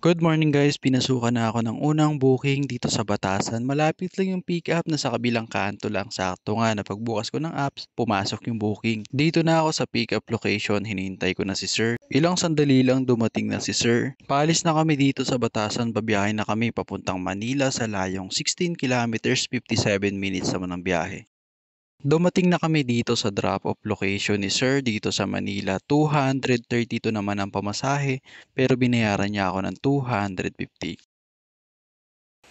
Good morning guys, pinasukan na ako ng unang booking dito sa Batasan. Malapit lang yung pick up na sa kabilang kanto lang. Sakto nga na pagbukas ko ng apps, pumasok yung booking. Dito na ako sa pick up location, hinihintay ko na si sir. Ilang sandali lang dumating na si sir. Paalis na kami dito sa Batasan, babiyahe na kami papuntang Manila sa layong 16 kilometers 57 minutes naman ng biyahe. Dumating na kami dito sa drop-off location ni Sir dito sa Manila. 232 naman ang pamasahe pero binayaran niya ako ng 250.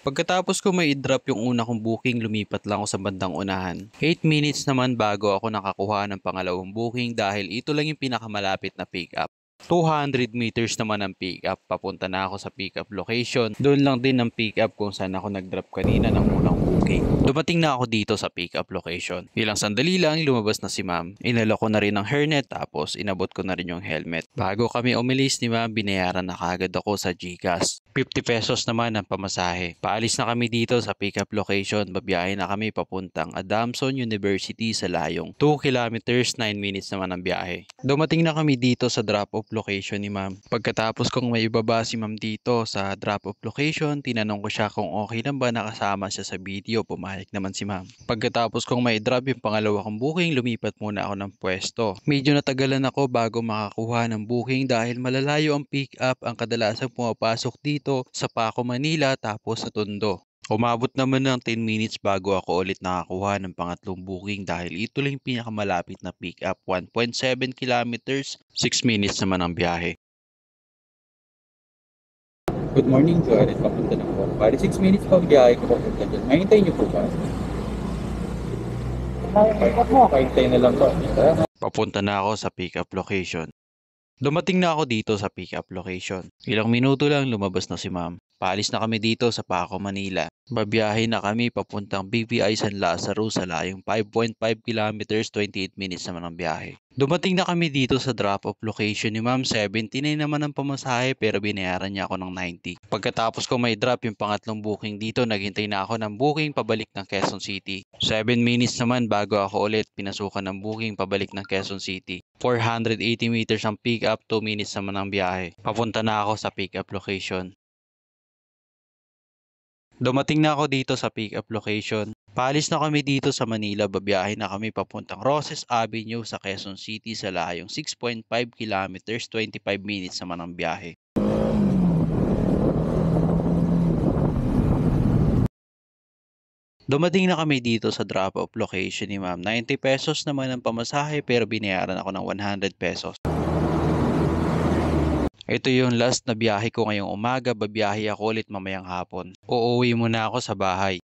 Pagkatapos ko may i-drop yung una kong booking, lumipat lang ako sa bandang unahan. 8 minutes naman bago ako nakakuha ng pangalawang booking dahil ito lang yung pinakamalapit na pick up. 200 meters naman ang pick up. Papunta na ako sa pick up location. Doon lang din ang pick up kung saan ako nag-drop kanina ng unang booking. Dumating na ako dito sa pick up location. Ilang sandali lang lumabas na si ma'am. Inalo ko na rin ang hairnet tapos inabot ko na rin yung helmet. Bago kami umalis ni ma'am, binayaran na kagad ako sa GCash. 50 pesos naman ang pamasahe. Paalis na kami dito sa pick up location. Babiyahe na kami papuntang Adamson University sa layong 2 kilometers 9 minutes naman ang biyahe. Dumating na kami dito sa drop-off location ni ma'am. Pagkatapos kong may ibaba si ma'am dito sa drop-off location, tinanong ko siya kung okay lang ba nakasama siya sa video. Pumayag naman si ma'am. Pagkatapos kong may drop yung pangalawa kong booking, lumipat muna ako ng pwesto. Medyo natagalan ako bago makakuha ng booking dahil malalayo ang pick up. Ang kadalasang pumapasok dito sa Paco, Manila tapos sa Tondo. Umabot naman ng 10 minutes bago ako ulit nakakuha ng pangatlong booking dahil ito lang yung pinakamalapit na pick up. 1.7 kilometers, 6 minutes naman ang biyahe. Good morning, Joel. Papunta ng po. Bali, 6 minutes pa biyahe ko papunta dyan. Mahintay niyo po ba? Mahintay na lang po. Papunta na ako sa pick up location. Dumating na ako dito sa pick up location. Ilang minuto lang lumabas na si ma'am. Paalis na kami dito sa Paco, Manila. Babiyahe na kami papuntang BPI San Lazaro sa layong 5.5 kilometers 28 minutes naman ang biyahe. Dumating na kami dito sa drop-off location ni ma'am. 79 naman ang pamasahe pero binayaran niya ako ng 90. Pagkatapos ko may drop yung pangatlong booking dito, naghintay na ako ng booking pabalik ng Quezon City. 7 minutes naman bago ako ulit pinasukan ng booking pabalik ng Quezon City. 480 meters ang pick up, 2 minutes naman ang biyahe. Papunta na ako sa pick up location. Dumating na ako dito sa pick up location. Paalis na kami dito sa Manila, babiyahe na kami papuntang Roses Avenue sa Quezon City sa layong 6.5 kilometers 25 minutes naman ang biyahe. Dumating na kami dito sa drop-off location ni ma'am. 90 pesos naman ang pamasahe pero binayaran ako ng 100 pesos. Ito yung last na biyahe ko ngayong umaga, babiyahe ako ulit mamayang hapon. Uuwi muna ako sa bahay.